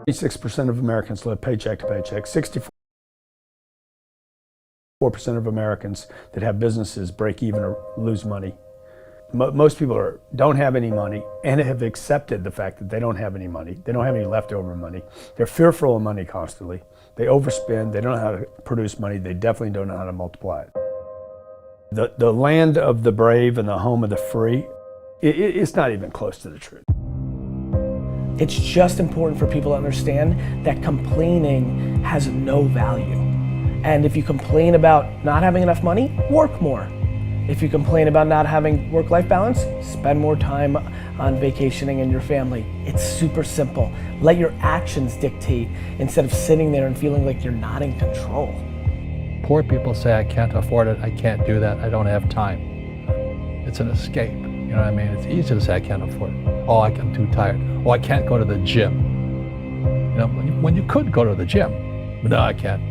36% of Americans live paycheck to paycheck. 64% of Americans that have businesses break even or lose money. Most people don't have any money and have accepted the fact that they don't have any money. They don't have any leftover money. They're fearful of money constantly. They overspend. They don't know how to produce money. They definitely don't know how to multiply it. The land of the brave and the home of the free, it's not even close to the truth. It's just important for people to understand that complaining has no value. And if you complain about not having enough money, work more. If you complain about not having work-life balance, spend more time on vacationing and your family. It's super simple. Let your actions dictate instead of sitting there and feeling like you're not in control. Poor people say, I can't afford it, I can't do that, I don't have time. It's an escape, you know what I mean? It's easy to say, I can't afford it. Oh, I'm too tired. Oh, I can't go to the gym. You know, when you could go to the gym, but no, I can't.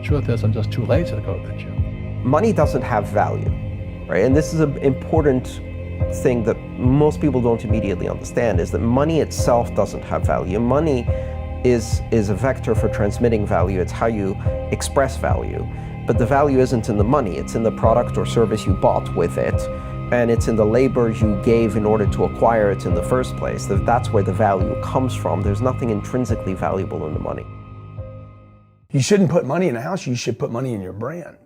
Truth is, I'm just too lazy to go to the gym. Money doesn't have value, right? And this is an important thing that most people don't immediately understand, is that money itself doesn't have value. Money is a vector for transmitting value. It's how you express value. But the value isn't in the money, it's in the product or service you bought with it, and it's in the labor you gave in order to acquire it in the first place. That's where the value comes from. There's nothing intrinsically valuable in the money. You shouldn't put money in a house, you should put money in your brand.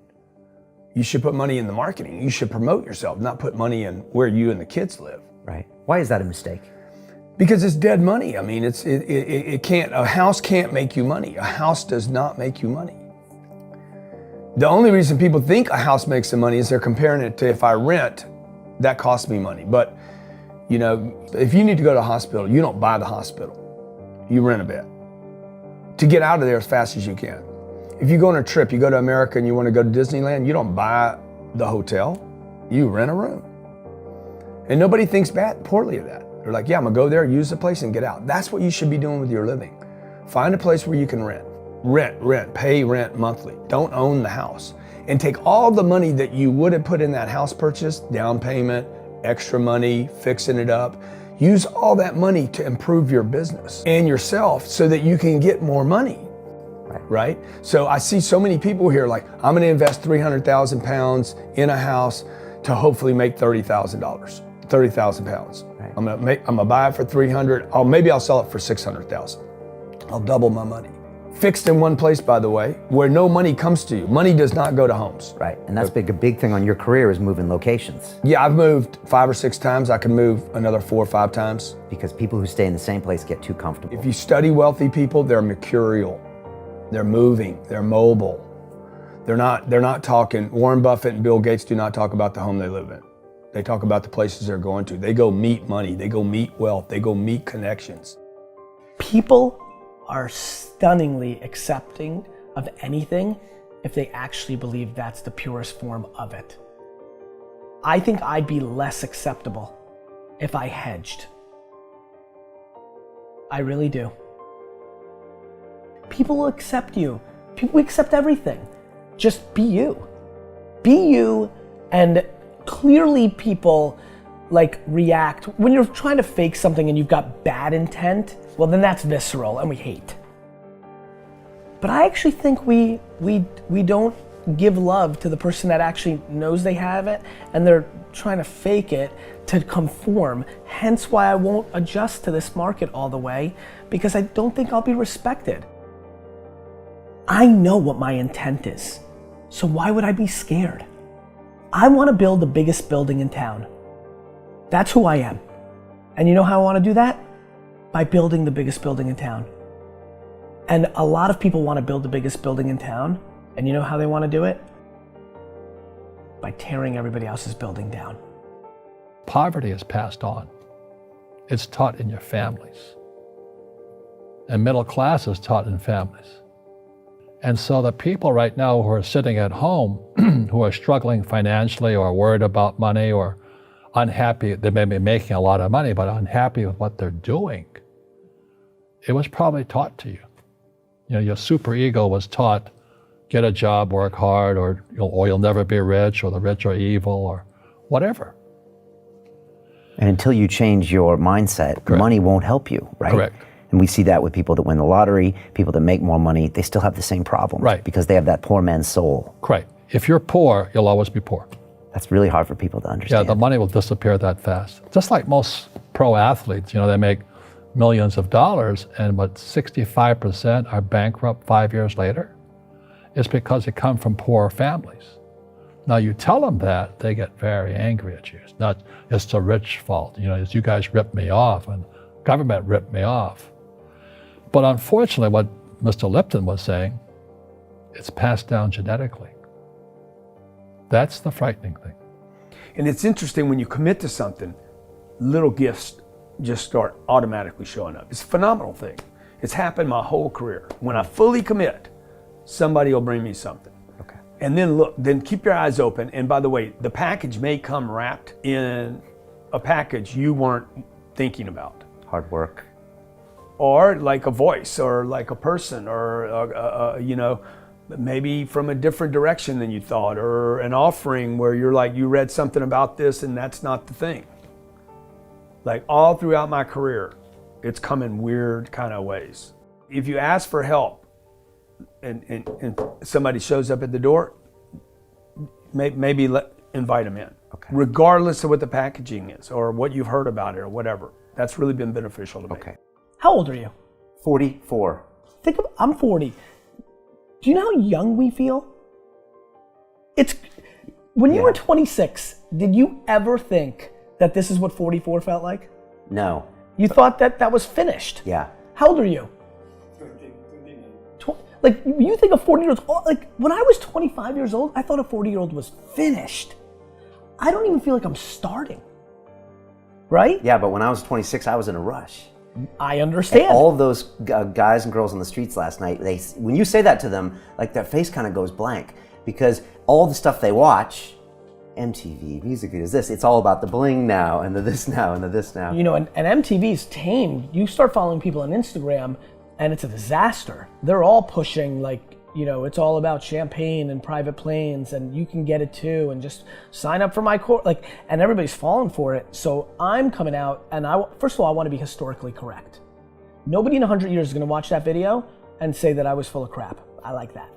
You should put money in the marketing. You should promote yourself, not put money in where you and the kids live. Right. Why is that a mistake? Because it's dead money. I mean, it can't, a house can't make you money. A house does not make you money. The only reason people think a house makes them money is they're comparing it to, if I rent, that costs me money. But, you know, if you need to go to a hospital, you don't buy the hospital. You rent a bed to get out of there as fast as you can. If you go on a trip, you go to America and you want to go to Disneyland, you don't buy the hotel, you rent a room. And nobody thinks poorly of that. They're like, yeah, I'm gonna go there, use the place and get out. That's what you should be doing with your living. Find a place where you can rent, pay rent monthly. Don't own the house. And take all the money that you would have put in that house purchase, down payment, extra money, fixing it up, use all that money to improve your business and yourself so that you can get more money. Right? So I see so many people here like, I'm gonna invest 300,000 pounds in a house to hopefully make $30,000, 30,000 pounds. Right. I'm gonna buy it for 300, maybe I'll sell it for 600,000. I'll double my money. Fixed in one place, by the way, where no money comes to you. Money does not go to homes. Right, and that's a big thing on your career is moving locations. Yeah, I've moved 5 or 6 times. I can move another 4 or 5 times. Because people who stay in the same place get too comfortable. If you study wealthy people, they're mercurial. They're moving, they're mobile. They're not talking, Warren Buffett and Bill Gates do not talk about the home they live in. They talk about the places they're going to. They go meet money, they go meet wealth, they go meet connections. People are stunningly accepting of anything if they actually believe that's the purest form of it. I think I'd be less acceptable if I hedged. I really do. People will accept you. People accept everything. Just be you. Be you, and clearly people like react. When you're trying to fake something and you've got bad intent, well then that's visceral and we hate. But I actually think we don't give love to the person that actually knows they have it and they're trying to fake it to conform. Hence why I won't adjust to this market all the way, because I don't think I'll be respected. I know what my intent is, so why would I be scared? I want to build the biggest building in town. That's who I am. And you know how I want to do that? By building the biggest building in town. And a lot of people want to build the biggest building in town, and you know how they want to do it? By tearing everybody else's building down. Poverty is passed on. It's taught in your families. And middle class is taught in families. And so the people right now who are sitting at home, who are struggling financially or worried about money or unhappy, they may be making a lot of money, but unhappy with what they're doing, it was probably taught to you. You know, your superego was taught, get a job, work hard, or you'll never be rich, or the rich are evil, or whatever. And until you change your mindset, Correct. Money won't help you, right? Correct. And we see that with people that win the lottery, people that make more money, they still have the same problems. Right. Because they have that poor man's soul. Right. If you're poor, you'll always be poor. That's really hard for people to Yeah, understand. the money will disappear that fast. Just like most pro athletes, they make millions of dollars, and 65% are bankrupt 5 years later. It's because they come from poor families. Now you tell them that, they get very angry at you. It's not, it's the rich fault. It's you guys ripped me off and government ripped me off. But unfortunately, what Mr. Lipton was saying, it's passed down genetically. That's the frightening thing. And it's interesting when you commit to something, little gifts just start automatically showing up. It's a phenomenal thing. It's happened my whole career. When I fully commit, somebody will bring me something. Okay. And then keep your eyes open. And by the way, the package may come wrapped in a package you weren't thinking about. Hard work. Or like a voice, or like a person, or maybe from a different direction than you thought, or an offering where you're like, you read something about this and that's not the thing. Like all throughout my career, it's come in weird kind of ways. If you ask for help and somebody shows up at the door, maybe invite them in. Okay. Regardless of what the packaging is or what you've heard about it or whatever. That's really been beneficial to me. Okay. How old are you? 44. I'm 40. Do you know how young we feel? When you were 26, did you ever think that this is what 44 felt like? No. You thought that was finished? Yeah. How old are you? 20. Like, you think a 40-year-old, like when I was 25 years old, I thought a 40-year-old was finished. I don't even feel like I'm starting. Right? Yeah, but when I was 26, I was in a rush. I understand. And all of those guys and girls on the streets last night, when you say that to them, like their face kind of goes blank, because all the stuff they watch, MTV, music videos, it's all about the bling now and the this now and the this now. And MTV's tamed. You start following people on Instagram and it's a disaster. They're all pushing it's all about champagne and private planes and you can get it too and just sign up for my course. And everybody's falling for it. So I'm coming out and first of all, I want to be historically correct. Nobody in 100 years is going to watch that video and say that I was full of crap. I like that.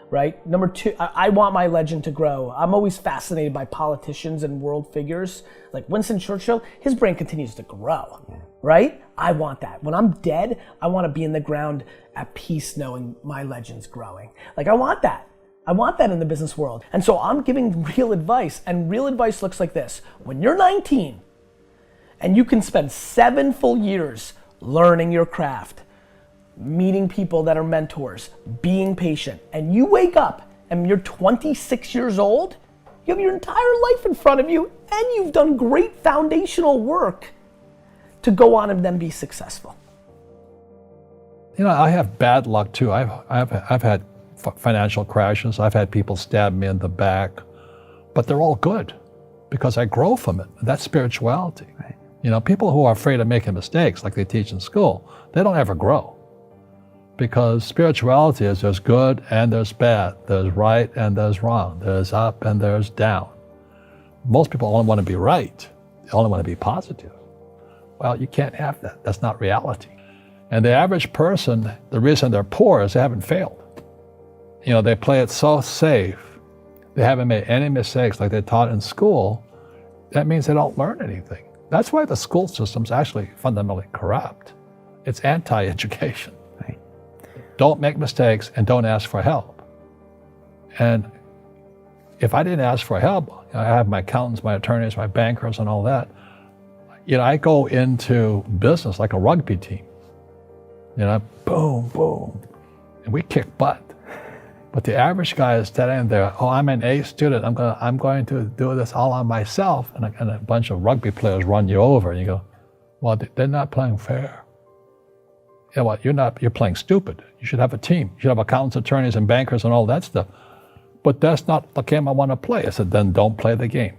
Right? Number two, I want my legend to grow. I'm always fascinated by politicians and world figures. Like Winston Churchill, his brain continues to grow. Yeah. Right? I want that. When I'm dead, I want to be in the ground at peace knowing my legend's growing. I want that. I want that in the business world. And so I'm giving real advice, and real advice looks like this. When you're 19 and you can spend 7 full years learning your craft, meeting people that are mentors, being patient, and you wake up and you're 26 years old, you have your entire life in front of you and you've done great foundational work to go on and then be successful. I have bad luck too. I've had financial crashes. I've had people stab me in the back, but they're all good because I grow from it. That's spirituality. Right. People who are afraid of making mistakes, like they teach in school, they don't ever grow. Because spirituality is there's good and there's bad, there's right and there's wrong, there's up and there's down. Most people only want to be right, they only want to be positive. Well, you can't have that, that's not reality. And the average person, the reason they're poor is they haven't failed. They play it so safe, they haven't made any mistakes like they taught in school, that means they don't learn anything. That's why the school system's actually fundamentally corrupt. It's anti-education. Don't make mistakes and don't ask for help. And if I didn't ask for help, I have my accountants, my attorneys, my bankers and all that. I go into business like a rugby team. Boom, boom, and we kick butt. But the average guy is standing there, I'm an A student, I'm going to do this all on myself, and a bunch of rugby players run you over, and you go, well, they're not playing fair. You know what, you're playing stupid. You should have a team. You should have accountants, attorneys, and bankers and all that stuff. But that's not the game I want to play. I said, then don't play the game.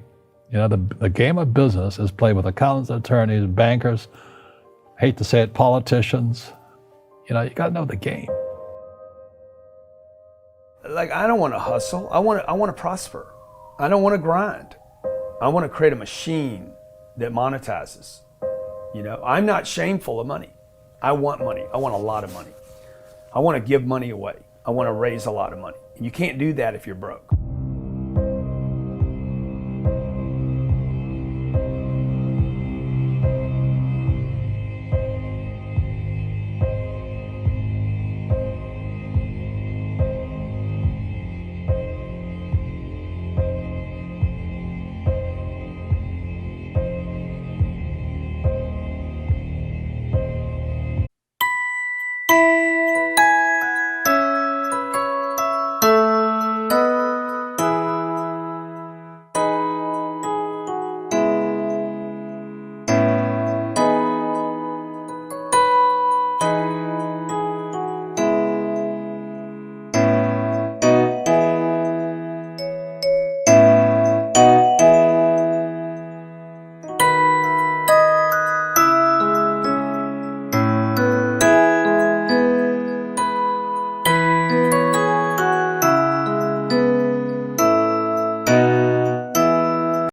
The game of business is played with accountants, attorneys, bankers, hate to say it, politicians. You got to know the game. I don't want to hustle. I want to prosper. I don't want to grind. I want to create a machine that monetizes. I'm not shameful of money. I want money. I want a lot of money. I want to give money away. I want to raise a lot of money. You can't do that if you're broke.